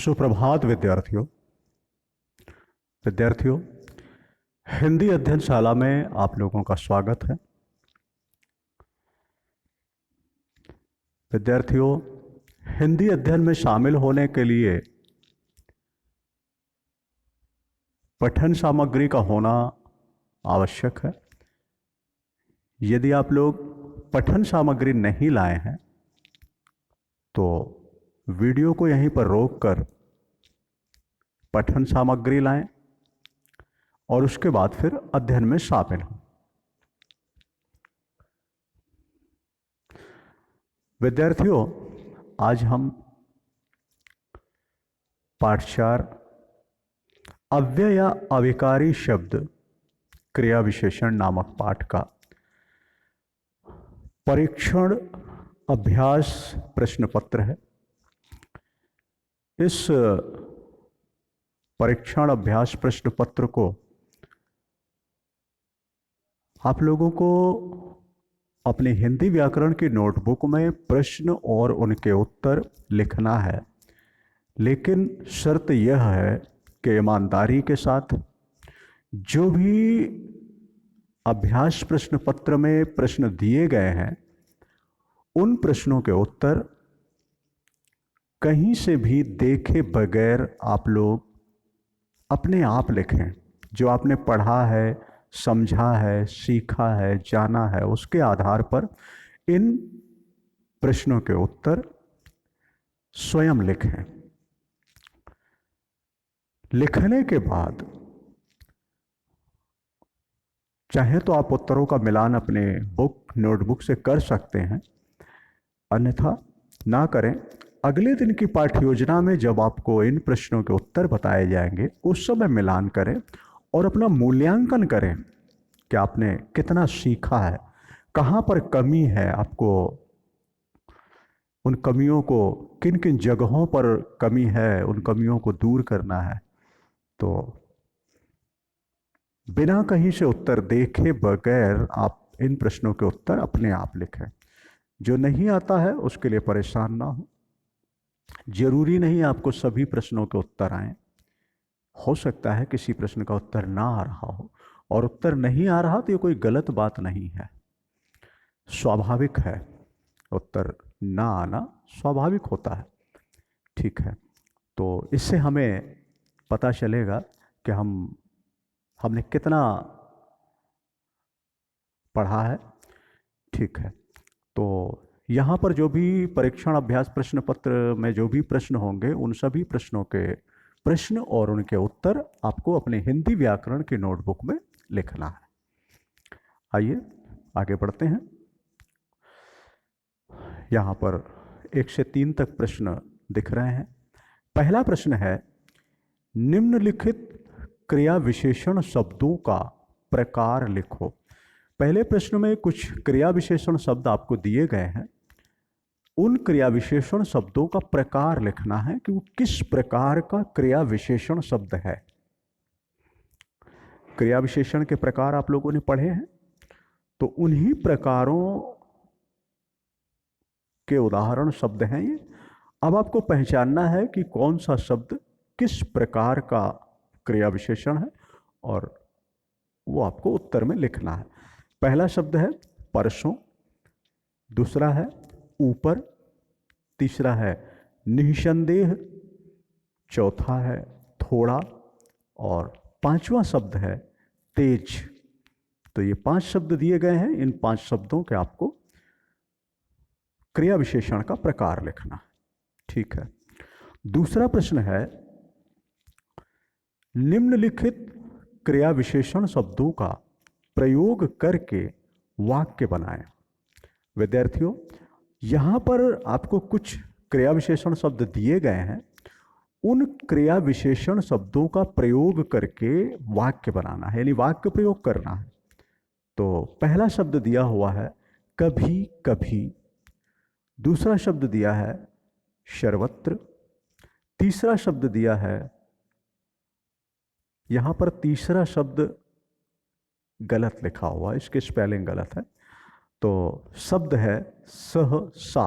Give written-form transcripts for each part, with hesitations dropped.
सुप्रभात विद्यार्थियों, हिंदी अध्ययनशाला में आप लोगों का स्वागत है। विद्यार्थियों, हिंदी अध्ययन में शामिल होने के लिए पठन सामग्री का होना आवश्यक है। यदि आप लोग पठन सामग्री नहीं लाए हैं तो वीडियो को यहीं पर रोककर पठन सामग्री लाएं और उसके बाद फिर अध्ययन में शामिल हों। विद्यार्थियों, आज हम पाठ 4 अव्यय या अविकारी शब्द क्रिया विशेषण नामक पाठ का परीक्षण अभ्यास प्रश्न पत्र है। इस परीक्षण अभ्यास प्रश्न पत्र को आप लोगों को अपनी हिंदी व्याकरण की नोटबुक में प्रश्न और उनके उत्तर लिखना है, लेकिन शर्त यह है कि ईमानदारी के साथ जो भी अभ्यास प्रश्न पत्र में प्रश्न दिए गए हैं उन प्रश्नों के उत्तर कहीं से भी देखे बगैर आप लोग अपने आप लिखें। जो आपने पढ़ा है, समझा है, सीखा है, जाना है, उसके आधार पर इन प्रश्नों के उत्तर स्वयं लिखें। लिखने के बाद चाहे तो आप उत्तरों का मिलान अपने नोटबुक से कर सकते हैं, अन्यथा ना करें। अगले दिन की पाठ्य योजना में जब आपको इन प्रश्नों के उत्तर बताए जाएंगे उस समय मिलान करें और अपना मूल्यांकन करें कि आपने कितना सीखा है, कहाँ पर कमी है, आपको उन कमियों को किन किन जगहों पर कमी है, उन कमियों को दूर करना है। तो बिना कहीं से उत्तर देखे बगैर आप इन प्रश्नों के उत्तर अपने आप लिखें। जो नहीं आता है उसके लिए परेशान ना हो। जरूरी नहीं आपको सभी प्रश्नों के उत्तर आए। हो सकता है किसी प्रश्न का उत्तर ना आ रहा हो, और उत्तर नहीं आ रहा तो ये कोई गलत बात नहीं है, स्वाभाविक है। उत्तर ना आना स्वाभाविक होता है, ठीक है। तो इससे हमें पता चलेगा कि हमने कितना पढ़ा है, ठीक है। तो यहाँ पर जो भी परीक्षण अभ्यास प्रश्न पत्र में जो भी प्रश्न होंगे उन सभी प्रश्नों के प्रश्न और उनके उत्तर आपको अपने हिंदी व्याकरण की नोटबुक में लिखना है। आइए आगे बढ़ते हैं। यहाँ पर 1 से 3 तक प्रश्न दिख रहे हैं। पहला प्रश्न है, निम्नलिखित क्रिया विशेषण शब्दों का प्रकार लिखो। पहले प्रश्न में कुछ क्रिया विशेषण शब्द आपको दिए गए हैं, उन क्रिया विशेषण शब्दों का प्रकार लिखना है कि वो किस प्रकार का क्रिया विशेषण शब्द है। क्रिया विशेषण के प्रकार आप लोगों ने पढ़े हैं, तो उन्हीं प्रकारों के उदाहरण शब्द हैं ये। अब आपको पहचानना है कि कौन सा शब्द किस प्रकार का क्रिया विशेषण है और वो आपको उत्तर में लिखना है। पहला शब्द है परसों, दूसरा है ऊपर, तीसरा है निसंदेह, चौथा है थोड़ा और पांचवा शब्द है तेज। तो ये 5 शब्द दिए गए हैं। इन 5 शब्दों के आपको क्रिया विशेषण का प्रकार लिखना है, ठीक है। दूसरा प्रश्न है, निम्नलिखित क्रिया विशेषण शब्दों का प्रयोग करके वाक्य बनाएं। विद्यार्थियों, यहां पर आपको कुछ क्रिया विशेषण शब्द दिए गए हैं, उन क्रिया विशेषण शब्दों का प्रयोग करके वाक्य बनाना है, यानी वाक्य प्रयोग करना है। तो पहला शब्द दिया हुआ है कभी कभी, दूसरा शब्द दिया है सर्वत्र, तीसरा शब्द दिया है, यहां पर तीसरा शब्द गलत लिखा हुआ है, इसके स्पेलिंग गलत है। तो शब्द है सहसा,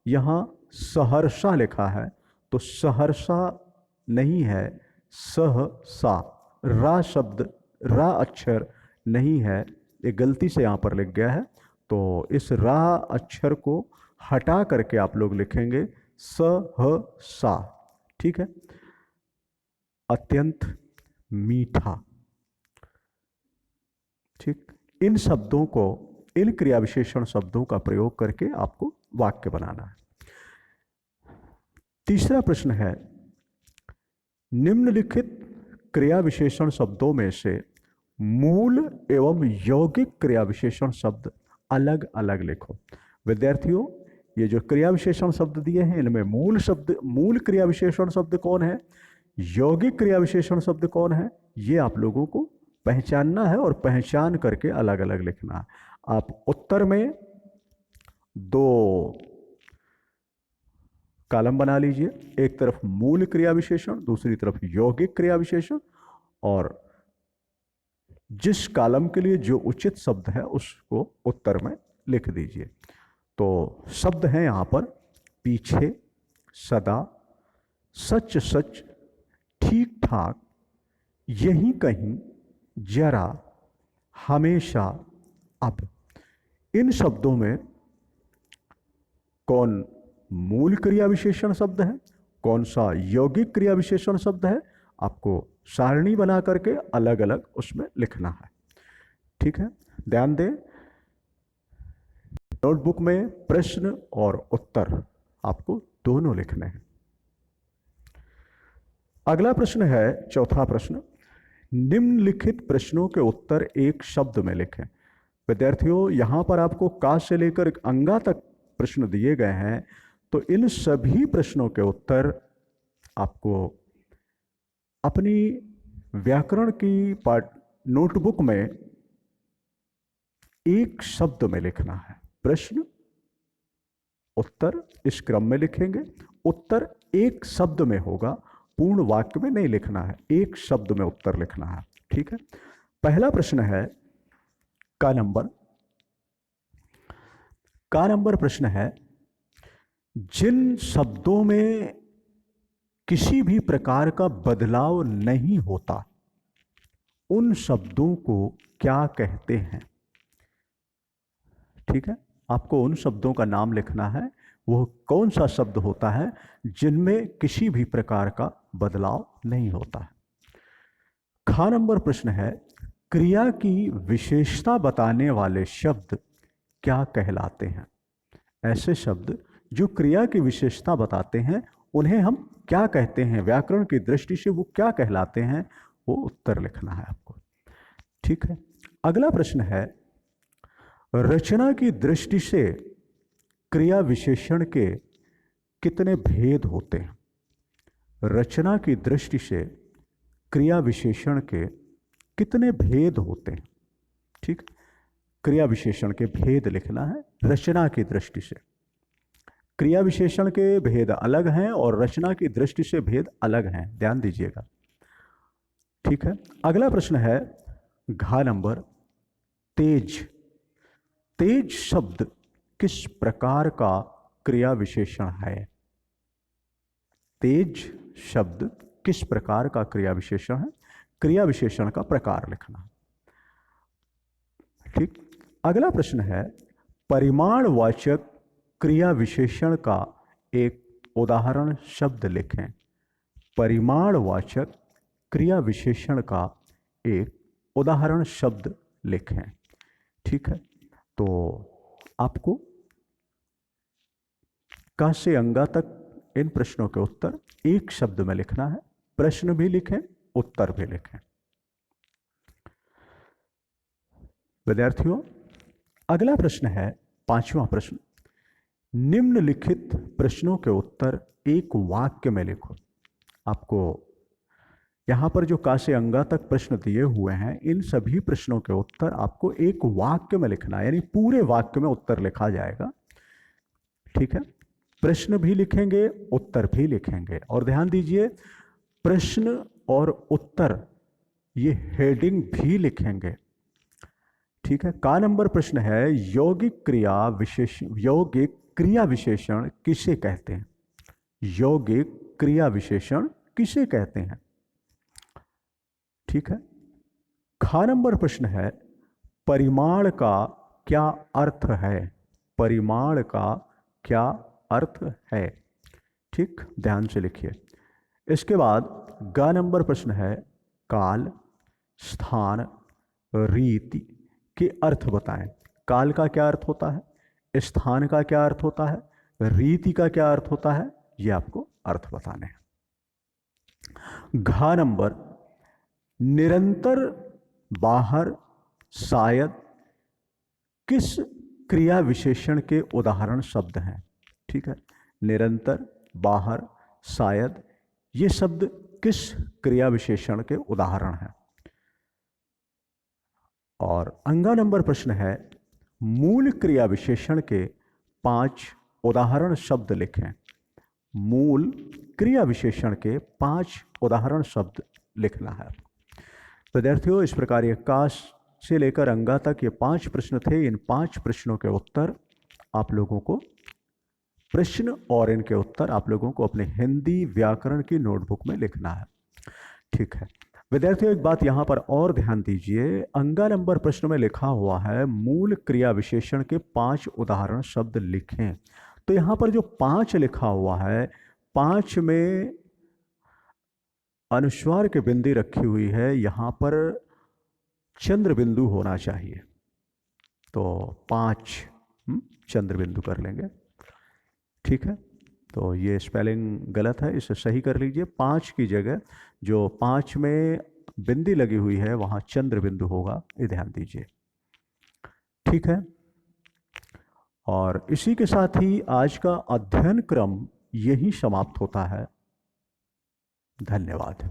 यहां सहरसा लिखा है, तो सहरसा नहीं है, सह सा। रा शब्द, रा अक्षर नहीं है, ये गलती से यहाँ पर लिख गया है, तो इस रा अक्षर को हटा करके आप लोग लिखेंगे सह सा। ठीक है। अत्यंत मीठा। ठीक। इन शब्दों को, इन क्रिया विशेषण शब्दों का प्रयोग करके आपको वाक्य बनाना है। तीसरा प्रश्न है, निम्नलिखित क्रिया विशेषण शब्दों में से मूल एवं यौगिक क्रिया विशेषण शब्द अलग अलग लिखो। विद्यार्थियों, ये जो क्रिया विशेषण शब्द दिए हैं इनमें मूल क्रिया विशेषण शब्द कौन है, यौगिक क्रिया विशेषण शब्द कौन है, ये आप लोगों को पहचानना है और पहचान करके अलग अलग लिखना है। आप उत्तर में 2 कॉलम बना लीजिए, एक तरफ मूल क्रिया विशेषण, दूसरी तरफ यौगिक क्रिया विशेषण, और जिस कॉलम के लिए जो उचित शब्द है उसको उत्तर में लिख दीजिए। तो शब्द हैं यहां पर पीछे, सदा, सच सच, ठीक ठाक, यहीं कहीं, जरा, हमेशा, अब। इन शब्दों में कौन मूल क्रिया विशेषण शब्द है, कौन सा यौगिक क्रिया विशेषण शब्द है, आपको सारणी बना करके अलग अलग उसमें लिखना है। ठीक है। ध्यान दें, नोटबुक में प्रश्न और उत्तर आपको दोनों लिखने हैं। अगला प्रश्न है, चौथा प्रश्न, निम्नलिखित प्रश्नों के उत्तर एक शब्द में लिखें। विद्यार्थियों, यहां पर आपको का से लेकर अंगा तक प्रश्न दिए गए हैं, तो इन सभी प्रश्नों के उत्तर आपको अपनी व्याकरण की नोटबुक में एक शब्द में लिखना है। प्रश्न, उत्तर इस क्रम में लिखेंगे। उत्तर एक शब्द में होगा, पूर्ण वाक्य में नहीं लिखना है, एक शब्द में उत्तर लिखना है। ठीक है। पहला प्रश्न है का नंबर प्रश्न है, जिन शब्दों में किसी भी प्रकार का बदलाव नहीं होता उन शब्दों को क्या कहते हैं। ठीक है। आपको उन शब्दों का नाम लिखना है, वो कौन सा शब्द होता है जिनमें किसी भी प्रकार का बदलाव नहीं होता है। खा नंबर प्रश्न है, क्रिया की विशेषता बताने वाले शब्द क्या कहलाते हैं। ऐसे शब्द जो क्रिया की विशेषता बताते हैं उन्हें हम क्या कहते हैं, व्याकरण की दृष्टि से वो क्या कहलाते हैं, वो उत्तर लिखना है आपको। ठीक है। अगला प्रश्न है, रचना की दृष्टि से क्रिया विशेषण के कितने भेद होते हैं। रचना की दृष्टि से क्रिया विशेषण के कितने भेद होते हैं। ठीक। क्रिया विशेषण के भेद लिखना है रचना की दृष्टि से। क्रिया विशेषण के भेद अलग हैं और रचना की दृष्टि से भेद अलग हैं, ध्यान दीजिएगा। ठीक है। अगला प्रश्न है, घ नंबर, तेज। तेज शब्द किस प्रकार का क्रिया विशेषण है। तेज शब्द किस प्रकार का क्रिया विशेषण है, क्रिया विशेषण का प्रकार लिखना। ठीक। अगला प्रश्न है, परिमाणवाचक क्रिया विशेषण का एक उदाहरण शब्द लिखें। परिमाणवाचक क्रिया विशेषण का एक उदाहरण शब्द लिखें। ठीक है। तो आपको का से अंगा तक इन प्रश्नों के उत्तर एक शब्द में लिखना है। प्रश्न भी लिखें, उत्तर भी लिखें। विद्यार्थियों, अगला प्रश्न है, पांचवा प्रश्न, निम्नलिखित प्रश्नों के उत्तर एक वाक्य में लिखो। आपको यहां पर जो का से अंगा तक प्रश्न दिए हुए हैं, इन सभी प्रश्नों के उत्तर आपको एक वाक्य में लिखना है, यानी पूरे वाक्य में उत्तर लिखा जाएगा। ठीक है। प्रश्न भी लिखेंगे, उत्तर भी लिखेंगे। और ध्यान दीजिए, प्रश्न और उत्तर ये हेडिंग भी लिखेंगे। ठीक है। का नंबर प्रश्न है, यौगिक क्रिया विशेषण किसे कहते हैं। यौगिक क्रिया विशेषण किसे कहते हैं? ठीक है। ख नंबर प्रश्न है, परिमाण का क्या अर्थ है? परिमाण का क्या अर्थ है? ठीक, ध्यान से लिखिए। इसके बाद ग नंबर प्रश्न है, काल, स्थान, रीति के अर्थ बताएं। काल का क्या अर्थ होता है, स्थान का क्या अर्थ होता है, रीति का क्या अर्थ होता है, ये आपको अर्थ बताने हैं। घ नंबर, निरंतर, बाहर, शायद किस क्रिया विशेषण के उदाहरण शब्द हैं? ठीक है, निरंतर, बाहर, शायद, ये शब्द किस क्रिया विशेषण के उदाहरण हैं? और अंगा नंबर प्रश्न है, मूल क्रिया विशेषण के 5 उदाहरण शब्द लिखें। मूल क्रिया विशेषण के 5 उदाहरण शब्द लिखना है। विद्यार्थियों, इस प्रकार ये काश से लेकर अंगा तक ये 5 प्रश्न थे। इन 5 प्रश्नों के उत्तर आप लोगों को प्रश्न और इनके उत्तर आप लोगों को अपने हिंदी व्याकरण की नोटबुक में लिखना है। ठीक है विद्यार्थियों, एक बात यहाँ पर और ध्यान दीजिए। अंगा नंबर प्रश्न में लिखा हुआ है मूल क्रिया विशेषण के 5 उदाहरण शब्द लिखें। तो यहाँ पर जो 5 लिखा हुआ है, 5 में अनुस्वार की बिंदी रखी हुई है, यहाँ पर चंद्र बिंदु होना चाहिए। तो 5 चंद्र बिंदु कर लेंगे। ठीक है, तो ये स्पेलिंग गलत है, इसे सही कर लीजिए। 5 की जगह जो 5 में बिंदी लगी हुई है वहाँ चंद्र बिंदु होगा, ये ध्यान दीजिए। ठीक है, और इसी के साथ ही आज का अध्ययन क्रम यही समाप्त होता है। धन्यवाद।